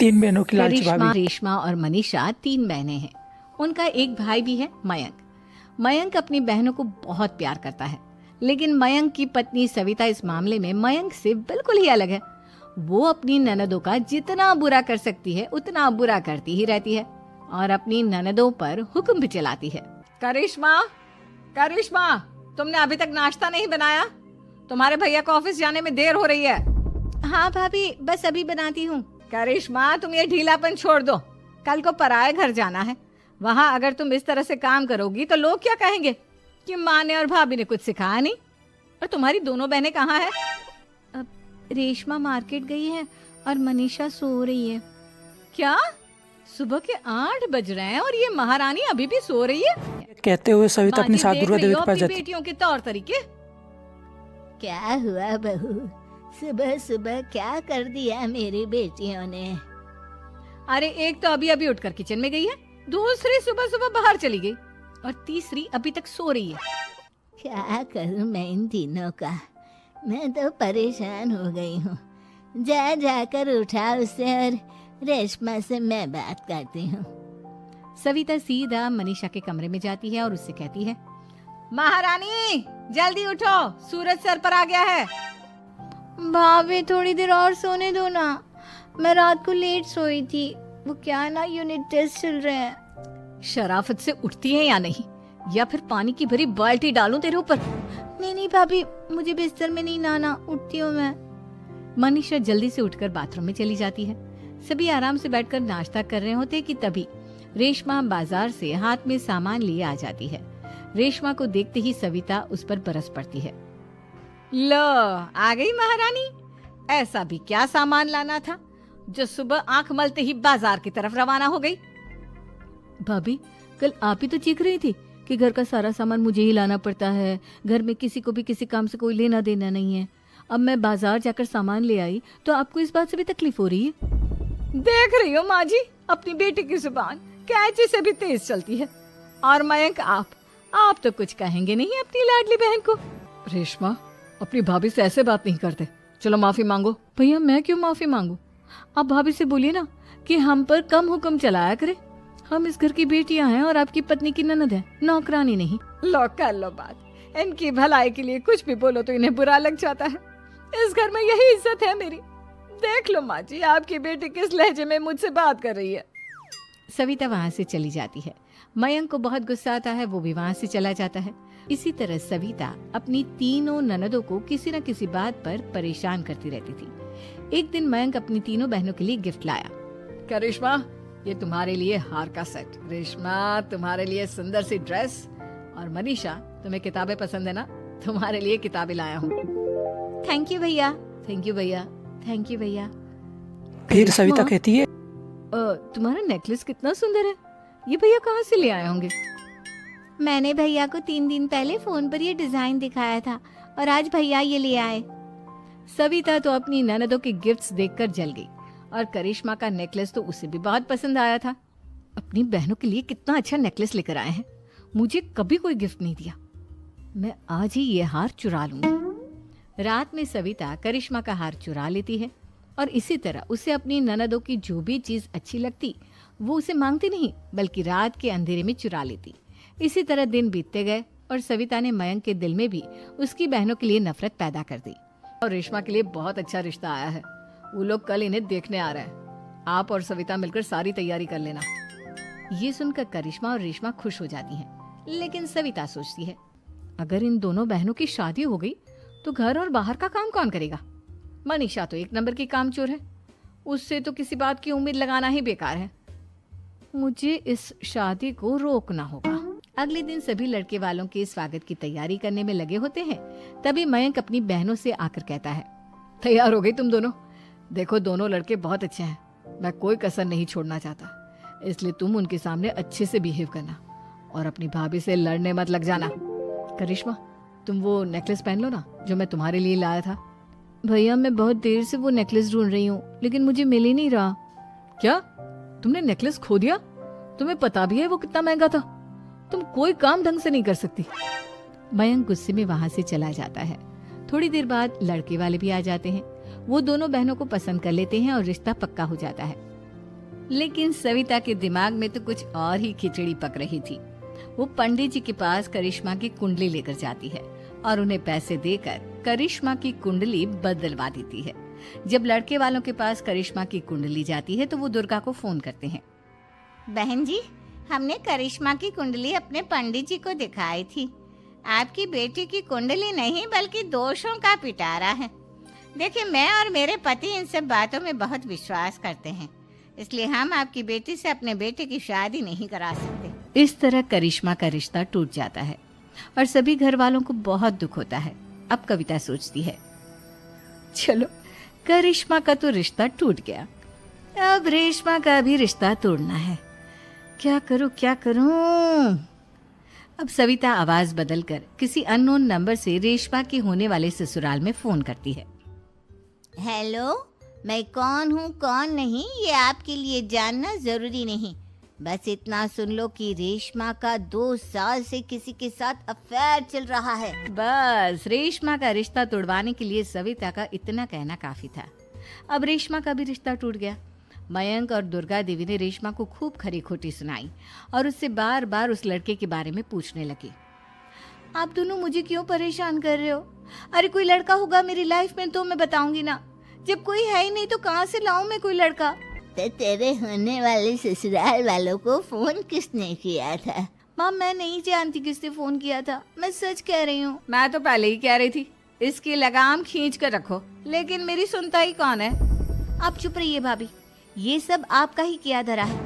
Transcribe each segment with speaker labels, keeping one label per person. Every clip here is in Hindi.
Speaker 1: 3 बहनों की लालची
Speaker 2: करिश्मा,
Speaker 1: भाभी।
Speaker 2: रेशमा और मनीषा 3 बहनें हैं। उनका एक भाई भी है, मयंक। मयंक अपनी बहनों को बहुत प्यार करता है, लेकिन मयंक की पत्नी सविता इस मामले में मयंक से बिल्कुल ही अलग है। वो अपनी ननदों का जितना बुरा कर सकती है उतना बुरा करती ही रहती है और अपनी ननदों पर हुक्म भी चलाती है। करिश्मा, करिश्मा, तुमने अभी तक नाश्ता नहीं बनाया? तुम्हारे भैया को ऑफिस जाने में देर हो रही है। हाँ भाभी, बस अभी बनाती हूँ। करिश्मा, तुम ये ढीलापन छोड़ दो। कल को पराये घर जाना है। वहाँ अगर तुम इस तरह से काम करोगी तो लोग क्या कहेंगे कि माँ ने और भाभी ने कुछ सिखाया नहीं। और तुम्हारी दोनों बहनें कहाँ हैं? अब रेशमा मार्केट गई है और मनीषा सो रही है। क्या? सुबह के 8 बज रहे हैं और ये महारानी अभी भी सो रही है?
Speaker 1: कहते हुए सविता अपनी सास दुर्गा देवी के पास
Speaker 2: अपनी
Speaker 1: जाती।
Speaker 2: बेटियों के तौर तरीके।
Speaker 3: क्या हुआ बहू, सुबह सुबह क्या कर दिया मेरी बेटियों ने?
Speaker 2: अरे एक तो अभी अभी उठकर किचन में गई है, दूसरी सुबह सुबह बाहर चली गई और तीसरी अभी तक सो रही है।
Speaker 3: क्या करूं मैं इन तीनों का, मैं तो परेशान हो गई हूँ। जा जाकर उठा उसे और रेशमा से मैं बात करती हूँ।
Speaker 2: सविता सीधा मनीषा के कमरे में जाती है और उससे कहती है, महारानी जल्दी उठो, सूरज सर पर आ गया है।
Speaker 4: भाभी थोड़ी देर और सोने दो ना, मैं रात को लेट सोई थी। वो क्या है ना, यूनिट टेस्ट चल रहे हैं।
Speaker 2: शराफत से उठती है या नहीं, या फिर पानी की भरी बाल्टी डालूं तेरे ऊपर?
Speaker 4: नहीं नहीं भाभी, मुझे बिस्तर में नहीं नहाना, उठती हूँ मैं।
Speaker 2: मनीषा जल्दी से उठकर बाथरूम में चली जाती है। सभी आराम से बैठकर नाश्ता कर रहे होते कि तभी रेशमा बाजार से हाथ में सामान लिए आ जाती है। रेशमा को देखते ही सविता उस पर बरस पड़ती है। लो, आ गई महारानी। ऐसा भी क्या सामान लाना था जो सुबह आंख मलते ही बाजार की तरफ रवाना हो गई? भाभी, कल आप ही तो चीख रही थी कि घर का सारा सामान मुझे ही लाना पड़ता है, घर में किसी को भी किसी काम से कोई लेना देना नहीं है। अब मैं बाजार जाकर सामान ले आई तो आपको इस बात से भी तकलीफ हो रही है? देख रही हो माँ जी, अपनी बेटी की जुबान कैंची से भी तेज चलती है। और मयंक, आप तो कुछ कहेंगे नहीं अपनी लाडली बहन को। रेशमा, अपनी भाभी से ऐसे बात नहीं करते। चलो माफी मांगो। भैया, मैं क्यों माफी मांगू? आप भाभी से बोलिए ना कि हम पर कम हुक्म चलाया करे। हम इस घर की बेटियां हैं और आपकी पत्नी की ननद है, नौकरानी नहीं। लो कर लो बात। इनकी भलाई के लिए कुछ भी बोलो तो इन्हें बुरा लग जाता है। इस घर में यही इज्जत है मेरी। देख लो माँ जी, आपकी बेटी किस लहजे में मुझसे बात कर रही है। सविता वहाँ से चली जाती है। मयंक को बहुत गुस्सा आता है, वो भी वहाँ से चला जाता है। इसी तरह सविता अपनी तीनों ननदों को किसी न किसी बात पर परेशान करती रहती थी। एक दिन मयंक अपनी तीनों बहनों के लिए गिफ्ट लाया। करिश्मा, ये तुम्हारे लिए हार का सेट। रेशमा, तुम्हारे लिए सुंदर सी ड्रेस। और मनीषा, तुम्हें किताबें पसंद है ना, तुम्हारे लिए किताबें लाया हूँ।
Speaker 4: थैंक यू भैया।
Speaker 2: थैंक यू भैया। थैंक यू भैया।
Speaker 1: फिर सविता कहती है,
Speaker 2: तुम्हारा नेकलेस कितना सुंदर है, ये भैया कहाँ से ले आए होंगे?
Speaker 4: मैंने भैया को 3 दिन पहले फोन पर ये डिजाइन दिखाया था और आज भैया ये ले आए।
Speaker 2: सविता तो अपनी ननदों के गिफ्ट्स देखकर जल गई और करिश्मा का नेकलेस तो उसे भी बहुत पसंद आया था। अपनी बहनों के लिए कितना अच्छा नेकलेस लेकर आए हैं, मुझे कभी कोई गिफ्ट नहीं दिया। मैं आज ही ये हार चुरा लूंगी। रात में सविता करिश्मा का हार चुरा लेती है और इसी तरह उसे अपनी ननदों की जो भी चीज अच्छी लगती वो उसे मांगती नहीं, बल्कि रात के अंधेरे में चुरा लेती। इसी तरह दिन बीतते गए और सविता ने मयंक के दिल में भी उसकी बहनों के लिए नफरत पैदा कर दी। और रेशमा के लिए बहुत अच्छा रिश्ता आया है, वो लोग कल इन्हें देखने आ रहे हैं। आप और सविता मिलकर सारी तैयारी कर लेना। ये सुनकर करिश्मा और रेशमा खुश हो जाती हैं, लेकिन सविता सोचती है अगर इन दोनों बहनों की शादी हो गई तो घर और बाहर का काम कौन करेगा? मनीषा तो 1 नंबर की कामचोर है, उससे तो किसी बात की उम्मीद लगाना ही बेकार है। मुझे इस शादी को रोकना होगा। अगले दिन सभी लड़के वालों के स्वागत की तैयारी करने में लगे होते हैं। तभी मयंक अपनी बहनों से आकर कहता है, तैयार हो गई तुम दोनों? देखो, दोनों लड़के बहुत अच्छे हैं, मैं कोई कसर नहीं छोड़ना चाहता, इसलिए तुम उनके सामने अच्छे से बिहेव करना और अपनी भाभी से लड़ने मत लग जाना। करिश्मा, तुम वो नेकलेस पहन लो ना जो मैं तुम्हारे लिए लाया था।
Speaker 4: भैया, मैं बहुत देर से वो नेकलेस ढूंढ रही हूँ, लेकिन मुझे मिल ही नहीं रहा।
Speaker 2: क्या? तुमने नेकलेस खो दिया? तुम्हें पता भी है वो कितना महंगा था? तुम कोई काम ढंग से नहीं कर सकती। मयंक गुस्से में वहां से चला जाता है। थोड़ी देर बाद लड़के वाले भी आ जाते हैं। वो दोनों बहनों को पसंद कर लेते हैं और रिश्ता पक्का हो जाता है। लेकिन सविता के दिमाग में तो कुछ और ही खिचड़ी पक रही थी। वो पंडित जी के पास करिश्मा की कुंडली लेकर जाती है और उन्हें पैसे देकर करिश्मा की कुंडली बदलवा देती है। जब लड़के वालों के पास करिश्मा की कुंडली जाती है तो वो दुर्गा को फोन करते हैं।
Speaker 3: बहन जी, हमने करिश्मा की कुंडली अपने पंडित जी को दिखाई थी। आपकी बेटी की कुंडली नहीं बल्कि दोषों का पिटारा है। देखिए, मैं और मेरे पति इन सब बातों में बहुत विश्वास करते हैं, इसलिए हम आपकी बेटी से अपने बेटे की शादी नहीं करा सकते।
Speaker 2: इस तरह करिश्मा का रिश्ता टूट जाता है और सभी घर वालों को बहुत दुख होता है। अब कविता सोचती है, चलो करिश्मा का तो रिश्ता टूट गया, अब रेशमा का भी रिश्ता तोड़ना है। क्या करूं? अब सविता आवाज बदलकर किसी अननोन नंबर से रेशमा के होने वाले ससुराल में फोन करती है।
Speaker 3: हेलो, मैं कौन हूँ कौन नहीं ये आपके लिए जानना जरूरी नहीं, बस इतना सुन लो कि रेशमा का 2 साल से किसी के साथ अफेयर चल रहा है।
Speaker 2: बस रेशमा का रिश्ता तोड़वाने के लिए सविता का इतना कहना काफी था। अब रेशमा का भी रिश्ता टूट गया। मयंक और दुर्गा देवी ने रेशमा को खूब खरी खोटी सुनाई और उससे बार बार उस लड़के के बारे में पूछने लगी। आप दोनों मुझे क्यों परेशान कर रहे हो? अरे कोई लड़का होगा मेरी लाइफ में तो मैं बताऊंगी ना, जब कोई है ही नहीं तो कहाँ से लाऊं मैं कोई लड़का?
Speaker 3: तो तेरे होने वाले ससुराल वालों को फोन किसने किया था?
Speaker 2: माँ, मैं नहीं जानती किसने फोन किया था, मैं सच कह रही हूँ। मैं तो पहले ही कह रही थी इसकी लगाम खींच कर रखो, लेकिन मेरी सुनता ही कौन है।
Speaker 3: आप चुप रहिए भाभी, ये सब आपका ही किया धरा है।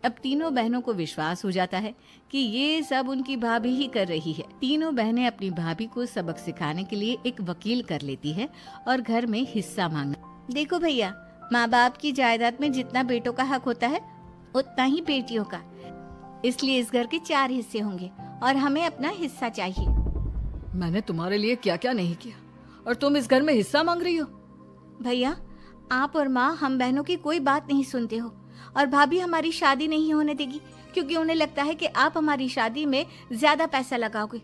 Speaker 2: अब तीनों बहनों को विश्वास हो जाता है कि ये सब उनकी भाभी ही कर रही है। तीनों बहनें अपनी भाभी को सबक सिखाने के लिए एक वकील कर लेती है और घर में हिस्सा मांगना।
Speaker 3: देखो भैया, माँ बाप की जायदाद में जितना बेटों का हक होता है उतना ही बेटियों का, इसलिए इस घर के 4 हिस्से होंगे और हमें अपना हिस्सा चाहिए।
Speaker 2: मैंने तुम्हारे लिए क्या क्या नहीं किया और तुम इस घर में हिस्सा मांग रही हो?
Speaker 3: भैया, आप और माँ हम बहनों की कोई बात नहीं सुनते हो और भाभी हमारी शादी नहीं होने देगी क्योंकि उन्हें लगता है कि आप हमारी शादी में ज्यादा पैसा लगाओगे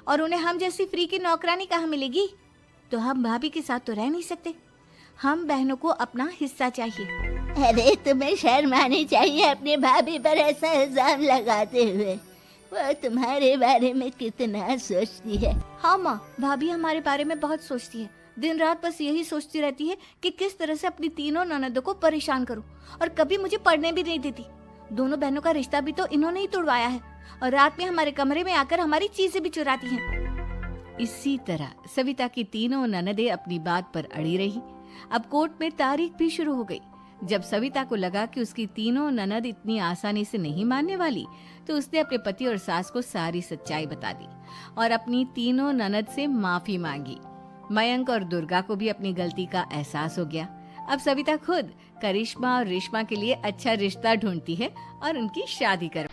Speaker 3: और उन्हें हम जैसी फ्री की नौकरानी कहाँ मिलेगी। तो हम भाभी के साथ तो रह नहीं सकते, हम बहनों को अपना हिस्सा चाहिए। अरे तुम्हें शर्म आनी चाहिए अपनी भाभी पर ऐसा इल्जाम लगाते हुए। वो तुम्हारे बारे में कितना सोचती है। हाँ माँ, भाभी हमारे बारे में बहुत सोचती है, दिन रात बस यही सोचती रहती है कि किस तरह से अपनी तीनों ननदों को परेशान करूं और कभी मुझे पढ़ने भी नहीं देती। दोनों बहनों का रिश्ता भी तो इन्होंने ही तोड़वाया है और रात में हमारे कमरे में आकर हमारी चीजें भी चुराती हैं।
Speaker 2: इसी तरह सविता की तीनों ननदें अपनी बात पर अड़ी रही। अब कोर्ट में तारीख भी शुरू हो गई। जब सविता को लगा कि उसकी तीनों ननद इतनी आसानी से नहीं मानने वाली, तो उसने अपने पति और सास को सारी सच्चाई बता दी और अपनी तीनों ननद से माफी मांगी। मयंक और दुर्गा को भी अपनी गलती का एहसास हो गया। अब सविता खुद करिश्मा और रेशमा के लिए अच्छा रिश्ता ढूंढती है और उनकी शादी करवा